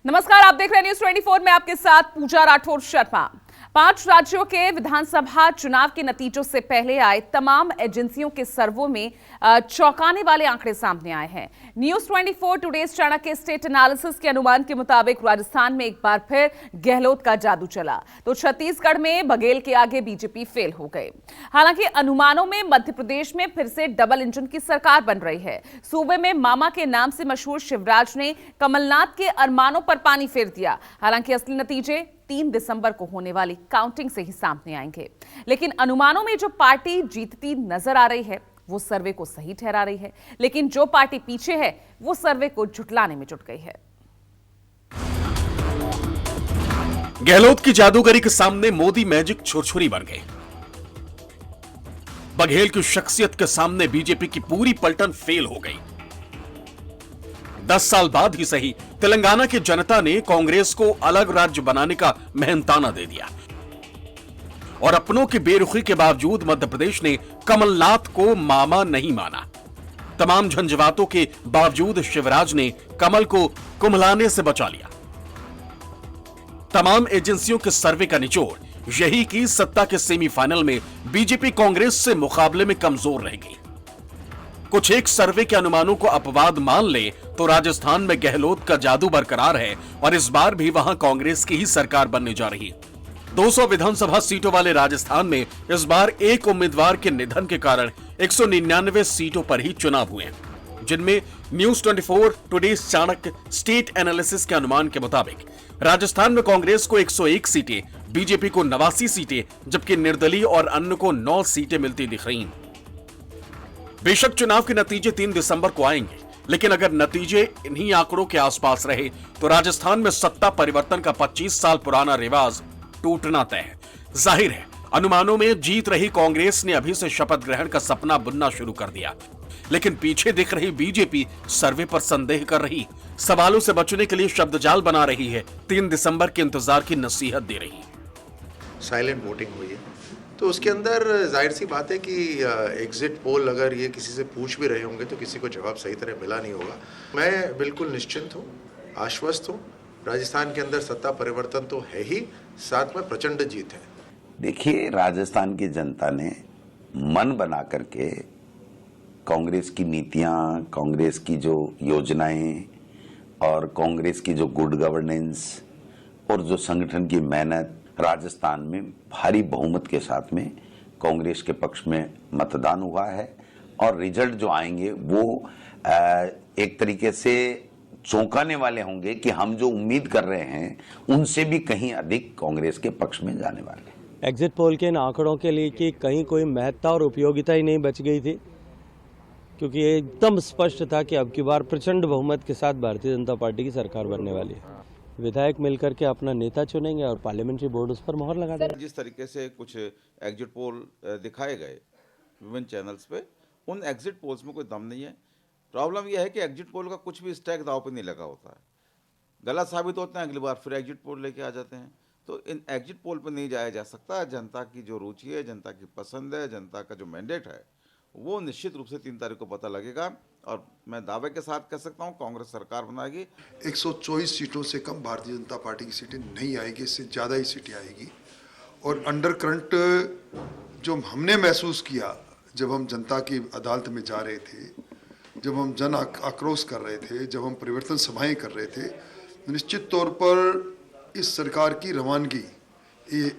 नमस्कार, आप देख रहे हैं न्यूज 24 में आपके साथ पूजा राठौर शर्मा। 5 राज्यों के विधानसभा चुनाव के नतीजों से पहले आए तमाम एजेंसियों के सर्वे में चौंकाने वाले आंकड़े सामने आए हैं। News 24 today's Chanakya state analysis के अनुमान के मुताबिक राजस्थान में एक बार फिर गहलोत का जादू चला तो छत्तीसगढ़ में बघेल के आगे बीजेपी फेल हो गए। हालांकि अनुमानों में मध्य प्रदेश में फिर से डबल इंजन की सरकार बन रही है। सूबे में मामा के नाम से मशहूर शिवराज ने कमलनाथ के अरमानों पर पानी फेर दिया। हालांकि असली नतीजे 3 दिसंबर को होने वाली काउंटिंग से ही सामने आएंगे। लेकिन अनुमानों में जो पार्टी जीतती नजर आ रही है वो सर्वे को सही ठहरा रही है, लेकिन जो पार्टी पीछे है वो सर्वे को झुटलाने में जुट गई है। गहलोत की जादूगरी के सामने मोदी मैजिक छुरछुरी बन गई। बघेल की शख्सियत के सामने बीजेपी की पूरी पलटन फेल हो गई। 10 साल बाद ही सही तेलंगाना की जनता ने कांग्रेस को अलग राज्य बनाने का मेहनताना दे दिया और अपनों की बेरुखी के बावजूद मध्य प्रदेश ने कमलनाथ को मामा नहीं माना। तमाम झंझावातों के बावजूद शिवराज ने कमल को कुम्हलाने से बचा लिया। तमाम एजेंसियों के सर्वे का निचोड़ यही कि सत्ता के सेमीफाइनल में बीजेपी कांग्रेस से मुकाबले में कमजोर रह गई। कुछ एक सर्वे के अनुमानों को अपवाद मान ले तो राजस्थान में गहलोत का जादू बरकरार है और इस बार भी वहां कांग्रेस की ही सरकार बनने जा रही है। 200 विधानसभा सीटों वाले राजस्थान में इस बार एक उम्मीदवार के निधन के कारण 199 सीटों पर ही चुनाव हुए हैं, जिनमें news 24 today's Chanakya state analysis के अनुमान के मुताबिक राजस्थान में कांग्रेस को 101 सीटें, बीजेपी को 89 सीटें, जबकि निर्दलीय और अन्य को 9 सीटें मिलती दिख रही हैं। बेशक चुनाव के नतीजे 3 दिसंबर को आएंगे, लेकिन अगर नतीजे इन्हीं आंकड़ों के आसपास रहे तो राजस्थान में सत्ता परिवर्तन का 25 साल पुराना रिवाज टूटना तय है। जाहिर है अनुमानों में जीत रही कांग्रेस ने अभी से शपथ ग्रहण का सपना बुनना शुरू कर दिया, लेकिन पीछे दिख रही बीजेपी सर्वे पर संदेह कर रही, सवालों से बचने के लिए शब्दजाल बना रही है, 3 दिसंबर के इंतजार की नसीहत दे रही है। साइलेंट वोटिंग हुई है तो उसके अंदर जाहिर सी बात है कि एग्जिट पोल अगर ये किसी से पूछ भी रहे होंगे तो किसी को जवाब सही तरह मिला नहीं होगा। मैं बिल्कुल निश्चिंत हूँ, आश्वस्त हूँ। राजस्थान के अंदर सत्ता परिवर्तन तो है ही, साथ में प्रचंड जीत है। देखिए, राजस्थान की जनता ने मन बना करके कांग्रेस की नीतियां, कांग्रेस की जो योजनाएं और कांग्रेस की जो गुड गवर्नेंस और जो संगठन की मेहनत, राजस्थान में भारी बहुमत के साथ में कांग्रेस के पक्ष में मतदान हुआ है और रिजल्ट जो आएंगे वो एक तरीके से चौंकाने वाले होंगे कि हम जो उम्मीद कर रहे हैं उनसे भी कहीं अधिक कांग्रेस के पक्ष में जाने वाले हैं। एग्जिट पोल के इन आंकड़ों के लिए कि कहीं कोई महत्ता और उपयोगिता ही नहीं बच गई थी, क्योंकि ये एकदम स्पष्ट था कि अब की बार प्रचंड बहुमत के साथ भारतीय जनता पार्टी की सरकार बनने वाली है। विधायक मिलकर के अपना नेता चुनेंगे और पार्लियामेंट्री बोर्ड उस पर मोहर लगा देगा। जिस तरीके से कुछ एग्जिट पोल दिखाए गए विभिन्न चैनल्स पे, उन एग्जिट पोल्स में कोई दम नहीं है। प्रॉब्लम यह है कि एग्जिट पोल का कुछ भी स्टैक दाव पे नहीं लगा होता है, गलत साबित होते हैं, अगली बार फिर एग्जिट पोल लेके आ जाते हैं। तो इन एग्जिट पोल पे नहीं जाया जा सकता। जनता की जो रुचि है, जनता की पसंद है, जनता का जो मैंडेट है, वो निश्चित रूप से 3 तारीख को पता लगेगा और मैं दावे के साथ कह सकता हूं कांग्रेस सरकार बनाएगी। 124 सीटों से कम भारतीय जनता पार्टी की सीटें नहीं आएगी, इससे ज़्यादा ही सीटें आएगी। और अंडर करंट जो हमने महसूस किया जब हम जनता की अदालत में जा रहे थे, जब हम जन आक्रोश कर रहे थे, जब हम परिवर्तन सभाएं कर रहे थे, निश्चित तौर पर इस सरकार की रवानगी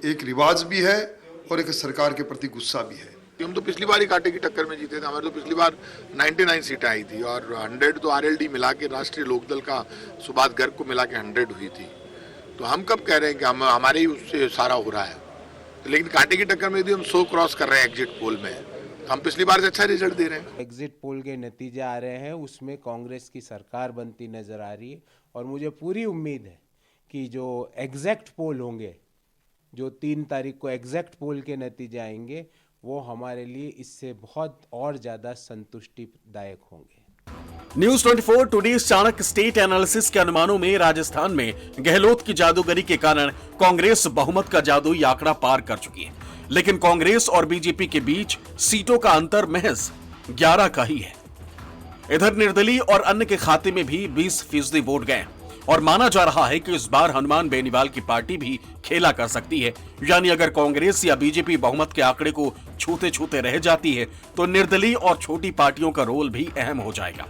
एक रिवाज भी है और एक सरकार के प्रति गुस्सा भी है। हम तो पिछली बार ही कांटे की टक्कर में जीते थे। हमारे तो पिछली बार 99 सीटें आई थी और 100 तो आरएलडी मिला के, राष्ट्रीय लोकदल का सुबात गर्ग को मिला के 100 हुई थी। तो हम कब कह रहे हैं कि हमारे ही उससे सारा हो रहा है, लेकिन कांटे की टक्कर में भी हम 100 क्रॉस कर रहे हैं एग्जिट पोल में। हम पिछली बार से अच्छा रिजल्ट दे रहे हैं। एग्जिट पोल के नतीजे आ रहे हैं, उसमें कांग्रेस की सरकार बनती नजर आ रही है और मुझे पूरी उम्मीद है कि जो एग्जैक्ट पोल होंगे, जो 3 तारीख को एग्जैक्ट पोल के नतीजे आएंगे, वो हमारे लिए इससे बहुत और ज्यादा संतुष्टिदायक होंगे। News 24 today's Chanakya state analysis के अनुमानों में राजस्थान में गहलोत की जादूगरी के कारण कांग्रेस बहुमत का जादुई आंकड़ा पार कर चुकी है, लेकिन कांग्रेस और बीजेपी के बीच सीटों का अंतर महज 11 का ही है। इधर निर्दलीय और अन्य के खाते में भी 20% वोट गए। और माना जा रहा है कि इस बार हनुमान बेनीवाल की पार्टी भी खेला कर सकती है। यानी अगर कांग्रेस या बीजेपी बहुमत के आंकड़े को छूते छूते रह जाती है तो निर्दलीय और छोटी पार्टियों का रोल भी अहम हो जाएगा।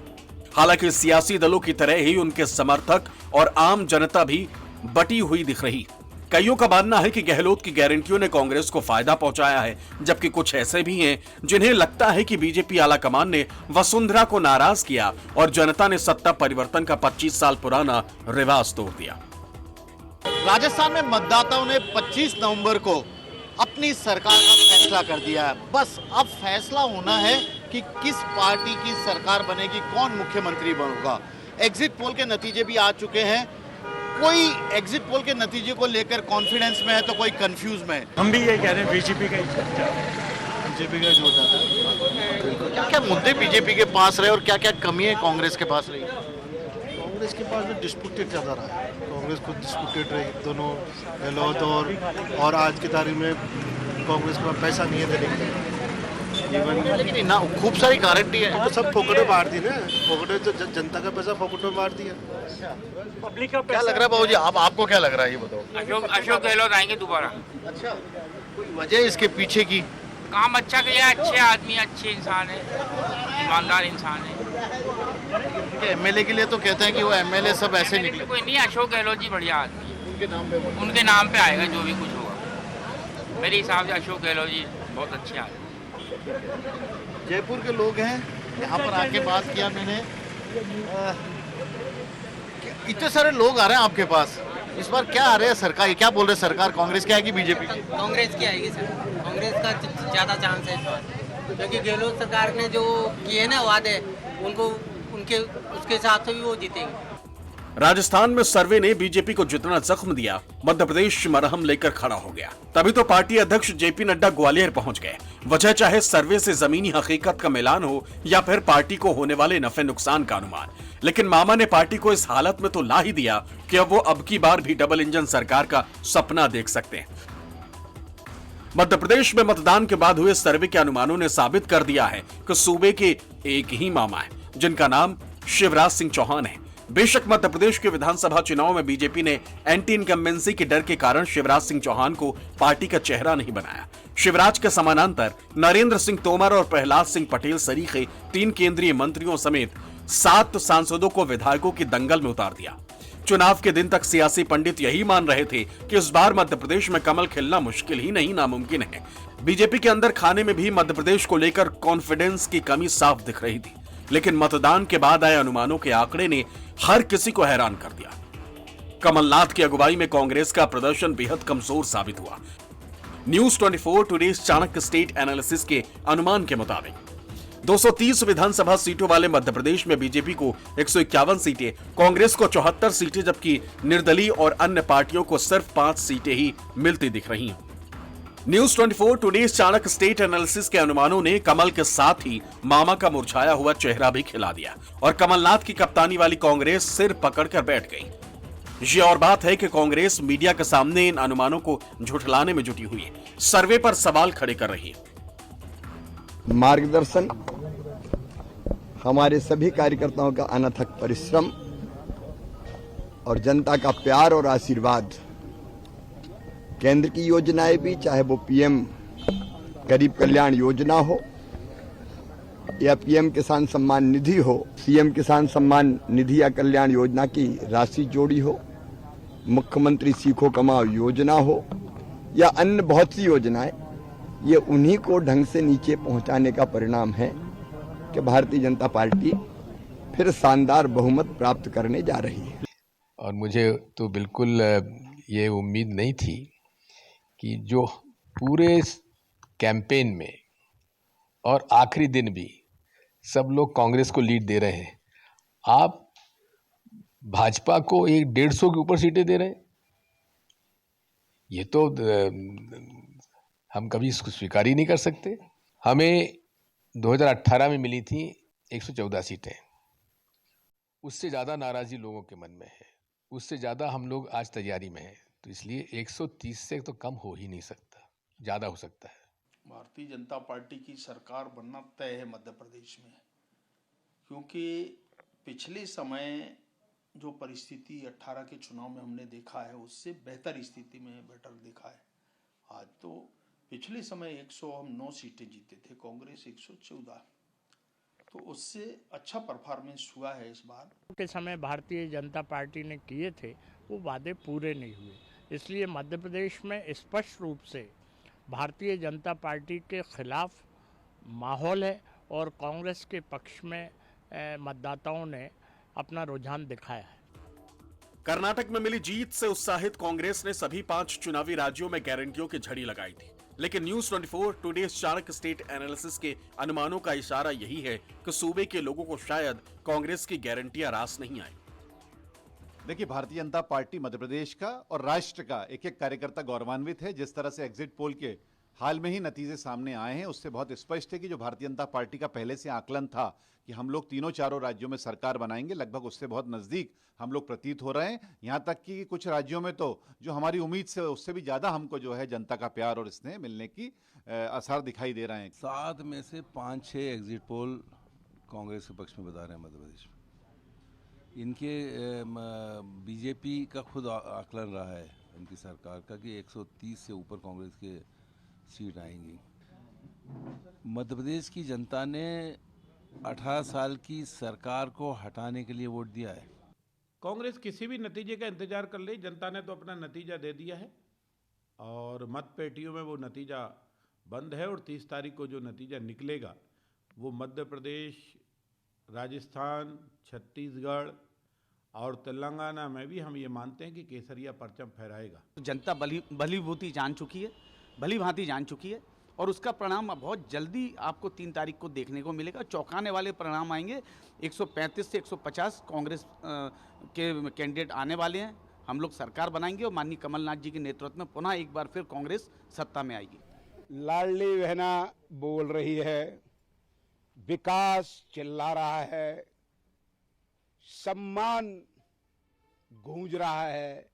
हालांकि सियासी दलों की तरह ही उनके समर्थक और आम जनता भी बटी हुई दिख रही। कईयों का मानना है कि गहलोत की गारंटियों ने कांग्रेस को फायदा पहुंचाया है, जबकि कुछ ऐसे भी हैं जिन्हें लगता है कि बीजेपी आलाकमान ने वसुंधरा को नाराज किया और जनता ने सत्ता परिवर्तन का 25 साल पुराना रिवाज तोड़ दिया। राजस्थान में मतदाताओं ने 25 नवंबर को अपनी सरकार का फैसला कर दिया है। बस अब फैसला होना है कि किस पार्टी की सरकार बनेगी, कौन मुख्यमंत्री बनेगा। एग्जिट पोल के नतीजे भी आ चुके हैं। कोई एग्जिट पोल के नतीजे को लेकर कॉन्फिडेंस में है तो कोई कंफ्यूज में है। हम भी ये कह रहे हैं बीजेपी का ही बीजेपी का जो जाता है। क्या क्या मुद्दे बीजेपी के पास रहे और क्या क्या कमी है कांग्रेस के पास रही? कांग्रेस के पास में डिस्प्यूटेड ज़्यादा रहा है। कांग्रेस खुद डिस्प्यूटेड रही, दोनों गहलोत और आज की तारीख में कांग्रेस के पास पैसा नहीं है देने के। लेकिन ना खूब सारी गारंटी है तो सब फोकट में बांट दी ना, फोकट में तो जनता का पैसा फोकट में बांट दिया। पब्लिक का क्या लग रहा है बाबू जी, आपको क्या लग रहा है ये बताओ? अशोक गहलोत आएंगे दोबारा। अच्छा, कोई वजह इसके पीछे की? काम अच्छा किया, अच्छे आदमी, अच्छे इंसान है, ईमानदार इंसान है। एमएलए के लिए तो कहते हैं कि वो एमएलए सब ऐसे निकले। कोई नहीं, अशोक गहलोत जी बढ़िया आदमी है। उनके नाम पे आएगा जो भी कुछ होगा। मेरे हिसाब से अशोक गहलोत जी बहुत अच्छे आदमी। जयपुर के लोग हैं, यहाँ पर आके बात किया मैंने। इतने सारे लोग आ रहे हैं आपके पास, इस बार क्या आ रहे हैं? सरकार क्या बोल रहे हैं? सरकार कांग्रेस की आएगी बीजेपी की? कांग्रेस की आएगी सर, कांग्रेस का ज़्यादा चांस है इस बार, क्योंकि गहलोत सरकार ने जो किए ना वादे, उनको उसके हिसाब से भी वो जीतेंगे। राजस्थान में सर्वे ने बीजेपी को जितना जख्म दिया, मध्य प्रदेश मरहम लेकर खड़ा हो गया। तभी तो पार्टी अध्यक्ष जेपी नड्डा ग्वालियर पहुंच गए। वजह चाहे सर्वे से जमीनी हकीकत का मिलान हो या फिर पार्टी को होने वाले नफे नुकसान का अनुमान, लेकिन मामा ने पार्टी को इस हालत में तो ला ही दिया कि अब वो अब की बार भी डबल इंजन सरकार का सपना देख सकते हैं। मध्य प्रदेश में मतदान के बाद हुए सर्वे के अनुमानों ने साबित कर दिया है कि सूबे के एक ही मामा है, जिनका नाम शिवराज सिंह चौहान है। बेशक मध्य प्रदेश के विधानसभा चुनाव में बीजेपी ने एंटी इनकम्बेंसी के डर के कारण शिवराज सिंह चौहान को पार्टी का चेहरा नहीं बनाया। शिवराज के समानांतर नरेंद्र सिंह तोमर और प्रहलाद सिंह पटेल सरीखे 3 केंद्रीय मंत्रियों समेत 7 सांसदों को विधायकों की दंगल में उतार दिया। चुनाव के दिन तक सियासी पंडित यही मान रहे थे कि इस बार मध्य प्रदेश में कमल खिलना मुश्किल ही नहीं नामुमकिन है। बीजेपी के अंदर खाने में भी मध्य प्रदेश को लेकर कॉन्फिडेंस की कमी साफ दिख रही थी, लेकिन मतदान के बाद आए अनुमानों के आंकड़े ने हर किसी को हैरान कर दिया। कमलनाथ की अगुवाई में कांग्रेस का प्रदर्शन बेहद कमजोर साबित हुआ। News 24 today's Chanakya state analysis के अनुमान के मुताबिक 230 विधानसभा सीटों वाले मध्य प्रदेश में बीजेपी को 151 सीटें, कांग्रेस को 74 सीटें, जबकि निर्दलीय और अन्य पार्टियों को सिर्फ 5 सीटें ही मिलती दिख रही हैं। News 24 today's Chanakya state analysis के अनुमानों ने कमल के साथ ही मामा का मुरझाया हुआ चेहरा भी खिला दिया और कमलनाथ की कप्तानी वाली कांग्रेस सिर पकड़कर बैठ गई। ये और बात है कि कांग्रेस मीडिया के सामने इन अनुमानों को झुठलाने में जुटी हुई है, सर्वे पर सवाल खड़े कर रही है। मार्गदर्शन, हमारे सभी कार्यकर्ताओं का अनथक परिश्रम और जनता का प्यार और आशीर्वाद, केंद्र की योजनाएं भी, चाहे वो पीएम गरीब कल्याण योजना हो या पीएम किसान सम्मान निधि हो, सीएम किसान सम्मान निधि या कल्याण योजना की राशि जोड़ी हो, मुख्यमंत्री सीखो कमाओ योजना हो या अन्य बहुत सी योजनाएं, ये उन्हीं को ढंग से नीचे पहुंचाने का परिणाम है कि भारतीय जनता पार्टी फिर शानदार बहुमत प्राप्त करने जा रही है। और मुझे तो बिल्कुल ये उम्मीद नहीं थी कि जो पूरे कैंपेन में और आखिरी दिन भी सब लोग कांग्रेस को लीड दे रहे हैं, आप भाजपा को 150 के ऊपर सीटें दे रहे हैं। ये तो हम कभी इसको स्वीकार ही नहीं कर सकते। हमें 2018 में मिली थी 114 सीटें, उससे ज़्यादा नाराज़गी लोगों के मन में है, उससे ज़्यादा हम लोग आज तैयारी में हैं, तो इसलिए 130 से तो कम हो ही नहीं सकता, ज़्यादा हो सकता है। भारतीय जनता पार्टी की सरकार बनना तय है मध्य प्रदेश में, क्योंकि पिछले समय जो परिस्थिति 18 के चुनाव में हमने देखा है उससे बेहतर स्थिति में बेटर देखा है। आज तो पिछले समय 109 सीटें जीते थे, कांग्रेस 114, तो उससे अच्छा परफॉर्मेंस हुआ है इस बार। के समय भारतीय जनता पार्टी ने किए थे वो वादे पूरे नहीं हुए, इसलिए मध्य प्रदेश में स्पष्ट रूप से भारतीय जनता पार्टी के खिलाफ माहौल है और कांग्रेस के पक्ष में मतदाताओं ने अपना रुझान दिखाया है। कर्नाटक में मिली जीत से उत्साहित कांग्रेस ने सभी 5 चुनावी राज्यों में गारंटियों की झड़ी लगाई थी, लेकिन news 24 today's Chanakya state analysis के अनुमानों का इशारा यही है कि सूबे के लोगों को शायद कांग्रेस की गारंटियां रास नहीं आई। देखिए, भारतीय जनता पार्टी मध्य प्रदेश का और राष्ट्र का एक एक कार्यकर्ता गौरवान्वित है। जिस तरह से एग्जिट पोल के हाल में ही नतीजे सामने आए हैं उससे बहुत स्पष्ट है कि जो भारतीय जनता पार्टी का पहले से आकलन था कि हम लोग तीनों चारों राज्यों में सरकार बनाएंगे, लगभग उससे बहुत नजदीक हम लोग प्रतीत हो रहे हैं। यहां तक कि कुछ राज्यों में तो जो हमारी उम्मीद से उससे भी ज्यादा हमको जो है जनता का प्यार और स्नेह मिलने की आसार दिखाई दे रहे हैं। 7 में से 5-6 एग्जिट पोल कांग्रेस के पक्ष में बता रहे हैं मध्य प्रदेश में। इनके बीजेपी का खुद आकलन रहा है इनकी सरकार का कि 130 से ऊपर कांग्रेस के सीट आएंगी। मध्य प्रदेश की जनता ने 18 साल की सरकार को हटाने के लिए वोट दिया है। कांग्रेस किसी भी नतीजे का इंतजार कर ले, जनता ने तो अपना नतीजा दे दिया है और मत पेटियों में वो नतीजा बंद है और 30 तारीख को जो नतीजा निकलेगा वो मध्य प्रदेश, राजस्थान, छत्तीसगढ़ और तेलंगाना में भी हम ये मानते हैं कि केसरिया परचम फहराएगा। जनता भली भांति जान चुकी है और उसका परिणाम बहुत जल्दी आपको 3 तारीख को देखने को मिलेगा। चौंकाने वाले परिणाम आएंगे। 135 से 150 कांग्रेस के कैंडिडेट आने वाले हैं। हम लोग सरकार बनाएंगे और माननीय कमलनाथ जी के नेतृत्व में पुनः एक बार फिर कांग्रेस सत्ता में आएगी। लाडली बहना बोल रही है, विकास चिल्ला रहा है, सम्मान गूंज रहा है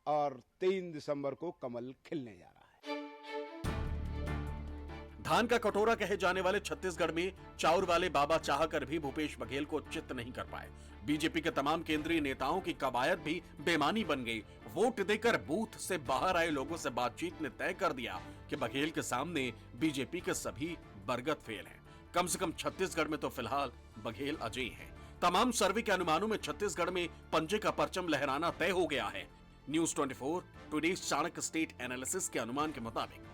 और 3 दिसंबर को कमल खिलने जा रहा है। धान का कटोरा कहे जाने वाले छत्तीसगढ़ में चाउर वाले बाबा चाहकर भी भूपेश बघेल को चित्त नहीं कर पाए। बीजेपी के तमाम केंद्रीय नेताओं की कवायद भी बेमानी बन गई। वोट देकर बूथ से बाहर आए लोगों से बातचीत ने तय कर दिया कि बघेल के सामने बीजेपी के सभी बरगद फेल हैं। कम से कम छत्तीसगढ़ में तो फिलहाल बघेल अजय हैं। तमाम सर्वे के अनुमानों में छत्तीसगढ़ में पंजे का परचम लहराना तय हो गया है। News 24 today's Chanakya state analysis के अनुमान के मुताबिक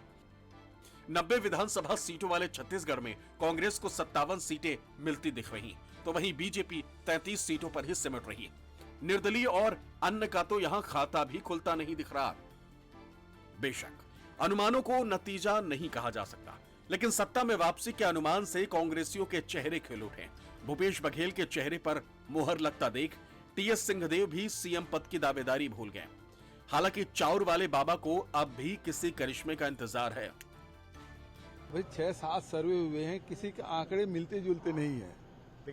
90 विधानसभा सीटों वाले छत्तीसगढ़ में कांग्रेस को 57 सीटें मिलती दिख रही, तो वहीं बीजेपी 33 सीटों पर ही सिमट रही। निर्दलीय और अन्य का तो यहां खाता भी खुलता नहीं दिख रहा। बेशक अनुमानों को नतीजा नहीं कहा जा सकता, लेकिन सत्ता में वापसी के अनुमान से कांग्रेसियों के चेहरे खिल उठे। भूपेश बघेल के चेहरे पर मुहर लगता देख टीएस सिंहदेव भी सीएम पद की दावेदारी भूल गए। हालांकि चाउर वाले बाबा को अब भी किसी करिश्मे का इंतजार है। भाई 6-7 सर्वे हुए हैं, किसी के आंकड़े मिलते जुलते नहीं है,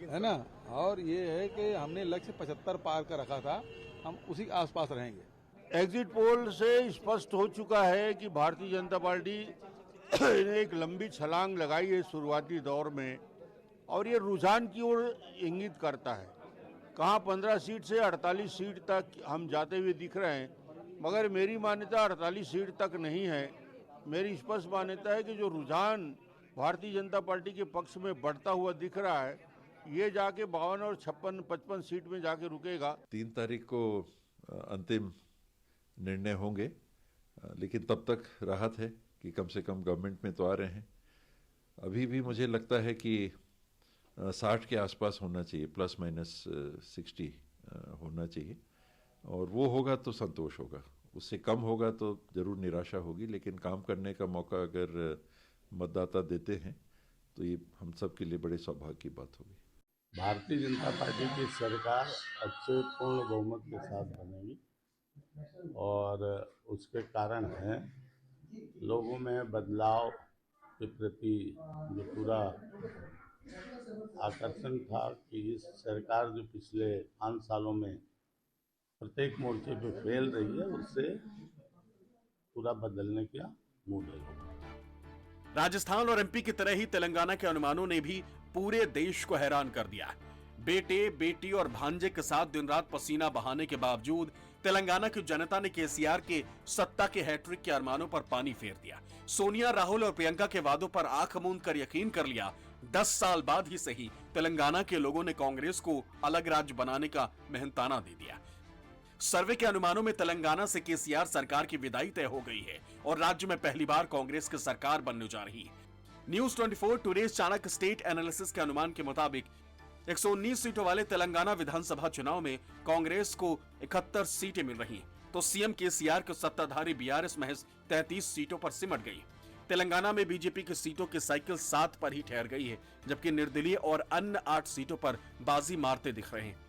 है ना। और ये है कि हमने लक्ष्य 75 पार का रखा था, हम उसी के आसपास रहेंगे। एग्जिट पोल से स्पष्ट हो चुका है कि भारतीय जनता पार्टी ने एक लंबी छलांग लगाई है शुरुआती दौर में और ये रुझान की ओर इंगित करता है। कहाँ 15 सीट से 48 सीट तक हम जाते हुए दिख रहे हैं, मगर मेरी मान्यता 48 सीट तक नहीं है। मेरी स्पष्ट मान्यता है कि जो रुझान भारतीय जनता पार्टी के पक्ष में बढ़ता हुआ दिख रहा है, ये जाके 52 और 56-55 सीट में जाके रुकेगा। 3 तारीख को अंतिम निर्णय होंगे, लेकिन तब तक राहत है कि कम से कम गवर्नमेंट में तो आ रहे हैं। अभी भी मुझे लगता है कि 60 के आसपास होना चाहिए, ±60 होना चाहिए, और वो होगा तो संतोष होगा। उससे कम होगा तो जरूर निराशा होगी, लेकिन काम करने का मौका अगर मतदाता देते हैं तो ये हम सब के लिए बड़े सौभाग्य की बात होगी। भारतीय जनता पार्टी की सरकार अच्छे पूर्ण बहुमत के साथ बनेगी और उसके कारण है लोगों में बदलाव के प्रति जो पूरा आकर्षण था कि इस सरकार जो पिछले 5 सालों में प्रत्येक मोर्चे पे फेल रही है, उससे पूरा बदलने का मूड है। राजस्थान और एमपी की तरह ही तेलंगाना के अनुमानों ने भी पूरे देश को हैरान कर दिया। बेटे, बेटी और भांजे के साथ दिन रात पसीना बहाने के बावजूद तेलंगाना की जनता ने केसीआर के सत्ता के हैट्रिक के अरमानों पर पानी फेर दिया। सोनिया, राहुल और प्रियंका के वादों पर आंख मूंद कर यकीन कर लिया। 10 साल बाद ही सही तेलंगाना के लोगों ने कांग्रेस को अलग राज्य बनाने का मेहनताना दे दिया। सर्वे के अनुमानों में तेलंगाना से केसीआर सरकार की विदाई तय हो गई है और राज्य में पहली बार कांग्रेस की सरकार बनने जा रही है। News 24 today Chanakya state analysis के अनुमान के मुताबिक 119 सीटों वाले तेलंगाना विधानसभा चुनाव में कांग्रेस को 71 सीटें मिल रही हैं, तो सीएम केसीआर के सत्ताधारी बीआरएस महज 33 सीटों पर सिमट गई। तेलंगाना में बीजेपी की सीटों की साइकिल 7 पर ही ठहर गई है, जबकि निर्दलीय और अन्य 8 सीटों पर बाजी मारते दिख रहे हैं।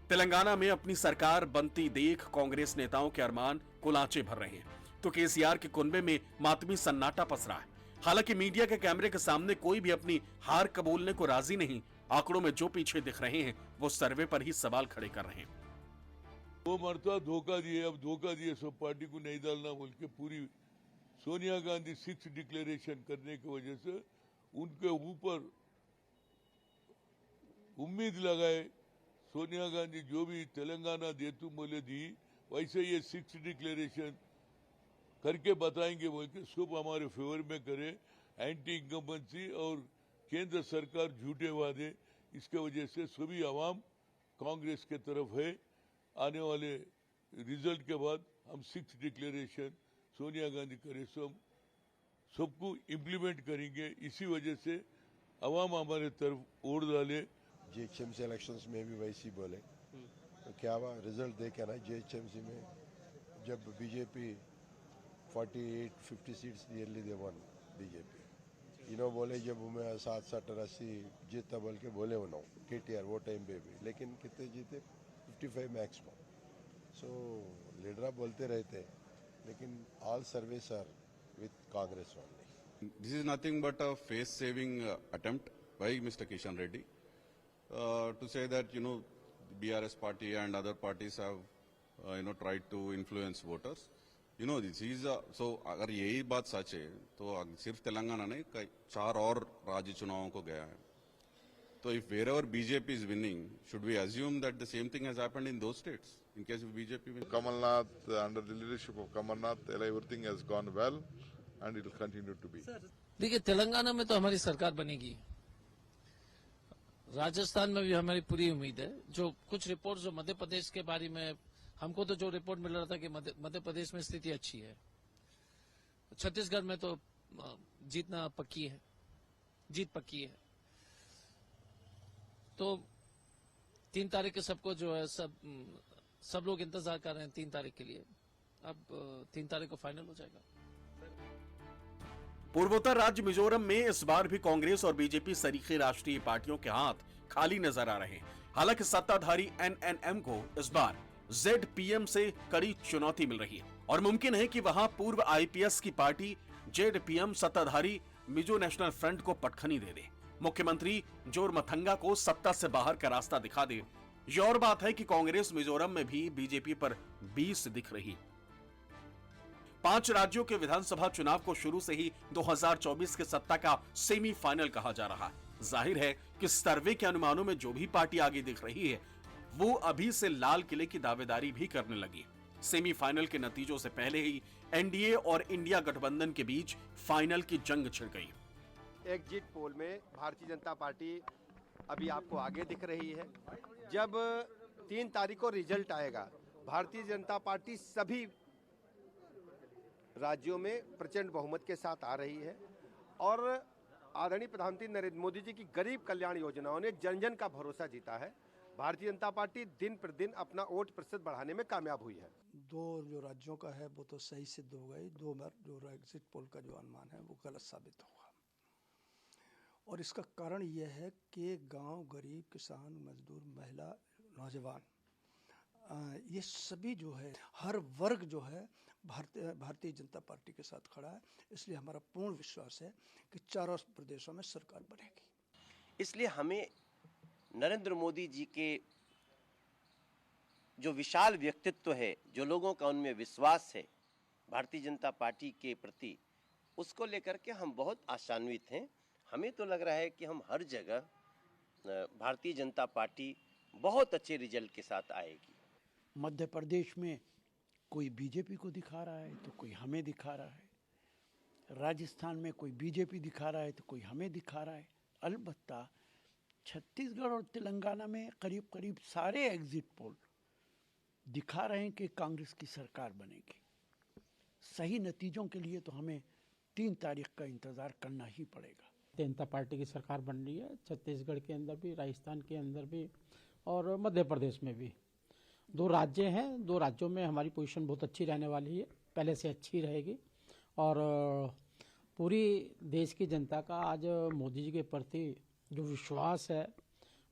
तेलंगाना में अपनी सरकार बनती देख कांग्रेस नेताओं के अरमान कुलांचे भर रहे हैं, तो केसीआर के कुनबे में मातमी सन्नाटा पसरा है। हालांकि मीडिया के कैमरे के सामने कोई भी अपनी हार कबूलने को राजी नहीं। आंकड़ों में जो पीछे दिख रहे हैं वो सर्वे पर ही सवाल खड़े कर रहे हैं। वो मरता धोखा दिए, अब धोखा दिए सब पार्टी को नहीं डालना बोल के पूरी सोनिया गांधी 6 डिक्लेरेशन करने की वजह से उनके ऊपर उम्मीद लगाए। सोनिया गांधी जो भी तेलंगाना दे तुम बोले दी, वैसे ये 6 डिक्लेरेशन करके बताएंगे बोल के सब हमारे फेवर में करे। एंटी इनकम्बेंसी और केंद्र सरकार झूठे वादे, इसके वजह से सभी आवाम कांग्रेस के तरफ है। आने वाले रिजल्ट के बाद हम 6 डिक्लेरेशन सोनिया गांधी करे सबको इम्प्लीमेंट करेंगे। इसी वजह से आवाम हमारे तरफ वोट डाले। जीएचएमसी इलेक्शंस में भी वैसी बोले तो क्या हुआ, रिजल्ट देखे ना। जीएचएमसी में जब बीजेपी 48-50 सीट्स नियरली दे वन बीजेपी, इन्हों बोले जब मैं 60-80 जीता बोल के बोले उन्होंने केटीआर वो टाइम पे भी, लेकिन कितने जीते 55 मैक्सिमम। सो लीडर बोलते रहते, लेकिन all surveys are with Congress only. This is nothing but a face-saving attempt by Mr. Kishan Reddy to say that the BRS party and other parties have tried to influence voters. This is so अगर यही बात सच है तो सिर्फ तेलंगाना नहीं, 4 और राज्य चुनावों को गया है। तो if wherever BJP is winning, should we assume that the same thing has happened in those states in case of BJP wins? Kamalnath, under the leadership of Kamalnath, everything has gone well and it will continue to be. देखिए, तेलंगाना में तो हमारी सरकार बनेगी, राजस्थान में भी हमारी पूरी उम्मीद है। जो कुछ रिपोर्ट जो मध्य प्रदेश के बारे में हमको तो जो रिपोर्ट मिल रहा था कि मध्य प्रदेश में स्थिति अच्छी है, छत्तीसगढ़ में तो जीत पक्की है। तो 3 तारीख के सबको जो है सब लोग इंतजार कर रहे हैं 3 तारीख के लिए। अब 3 तारीख को फाइनल हो जाएगा। पूर्वोत्तर राज्य मिजोरम में इस बार भी कांग्रेस और बीजेपी सरीखे राष्ट्रीय पार्टियों के हाथ खाली नजर आ रहे हैं। हालांकि सत्ताधारी एनएनएम को इस बार जेडपीएम से कड़ी चुनौती मिल रही है और मुमकिन है कि वहां पूर्व आईपीएस की पार्टी जेडपीएम सत्ताधारी मिजो नेशनल फ्रंट को पटखनी दे दे, मुख्यमंत्री जोरमथंगा को सत्ता से बाहर का रास्ता दिखा दे। ये और बात है कि कांग्रेस मिजोरम में भी बीजेपी पर 20 दिख रही। 5 राज्यों के विधानसभा चुनाव को शुरू से ही 2024 के सत्ता का सेमीफाइनल कहा जा रहा है। जाहिर है कि सर्वे के अनुमानों में जो भी पार्टी आगे दिख रही है वो अभी से लाल किले की दावेदारी भी करने लगी। सेमीफाइनल के नतीजों से पहले ही एनडीए और इंडिया गठबंधन के बीच फाइनल की जंग छिड़ गई। एग्जिट पोल में भारतीय जनता पार्टी अभी आपको आगे दिख रही है। जब 3 तारीख को रिजल्ट आएगा, भारतीय जनता पार्टी सभी राज्यों में प्रचंड बहुमत के साथ आ रही है और आदरणीय प्रधानमंत्री नरेंद्र मोदी जी की गरीब कल्याण योजनाओं ने जन जन का भरोसा जीता है। भारतीय जनता पार्टी दिन प्रतिदिन अपना वोट प्रतिशत बढ़ाने में कामयाब हुई है। 2 जो राज्यों का है वो तो सही सिद्ध हो गई। 2 बार जो एग्जिट पोल का जो अनुमान है वो गलत साबित होगा और इसका कारण यह है कि गांव, गरीब, किसान, मजदूर, महिला, नौजवान, ये सभी जो है हर वर्ग जो है भारतीय जनता पार्टी के साथ खड़ा है। इसलिए हमारा पूर्ण विश्वास है कि 4 प्रदेशों में सरकार बनेगी। इसलिए हमें नरेंद्र मोदी जी के जो विशाल व्यक्तित्व है, जो लोगों का उनमें विश्वास है भारतीय जनता पार्टी के प्रति, उसको लेकर के हम बहुत आशान्वित हैं। हमें तो लग रहा है कि हम हर जगह भारतीय जनता पार्टी बहुत अच्छे रिजल्ट के साथ आएगी। मध्य प्रदेश में कोई बीजेपी को दिखा रहा है तो कोई हमें दिखा रहा है, राजस्थान में कोई बीजेपी दिखा रहा है तो कोई हमें दिखा रहा है। अलबत्ता छत्तीसगढ़ और तेलंगाना में करीब करीब सारे एग्जिट पोल दिखा रहे हैं कि कांग्रेस की सरकार बनेगी। सही नतीजों के लिए तो हमें 3 तारीख का इंतज़ार करना ही पड़ेगा। जनता पार्टी की सरकार बन रही है, छत्तीसगढ़ के अंदर भी, राजस्थान के अंदर भी और मध्य प्रदेश में भी। 2 राज्य हैं, 2 राज्यों में हमारी पोजीशन बहुत अच्छी रहने वाली है, पहले से अच्छी रहेगी। और पूरी देश की जनता का आज मोदी जी के प्रति जो विश्वास है,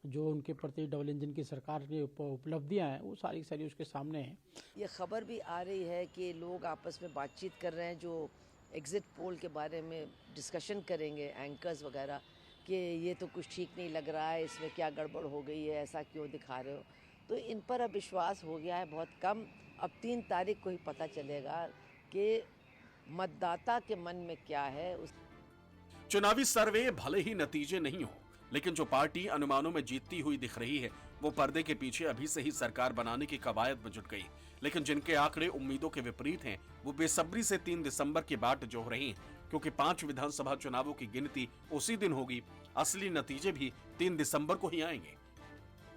जो उनके प्रति डबल इंजन की सरकार की उपलब्धियां हैं, वो सारी सारी उसके सामने हैं। ये खबर भी आ रही है कि लोग आपस में बातचीत कर रहे हैं, जो एग्जिट पोल के बारे में डिस्कशन करेंगे एंकर्स वगैरह, कि ये तो कुछ ठीक नहीं लग रहा है, इसमें क्या गड़बड़ हो गई है, ऐसा क्यों दिखा रहे हो। तो इन पर अब विश्वास हो गया है बहुत कम। अब 3 तारीख को ही पता चलेगा कि मतदाता के मन में क्या है। चुनावी सर्वे भले ही नतीजे नहीं हो, लेकिन जो पार्टी अनुमानों में जीतती हुई दिख रही है वो पर्दे के पीछे अभी से ही सरकार बनाने की कवायद में जुट गई। लेकिन जिनके आंकड़े उम्मीदों के विपरीत हैं, वो बेसब्री से 3 दिसंबर की बाट जोह रही हैं, क्योंकि 5 विधानसभा चुनावों की गिनती उसी दिन होगी। असली नतीजे भी 3 दिसंबर को ही आएंगे।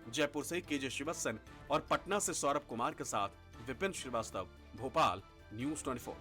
जयपुर से केजे श्रीवत्सन और पटना से सौरभ कुमार के साथ विपिन श्रीवास्तव, भोपाल, न्यूज़ 24।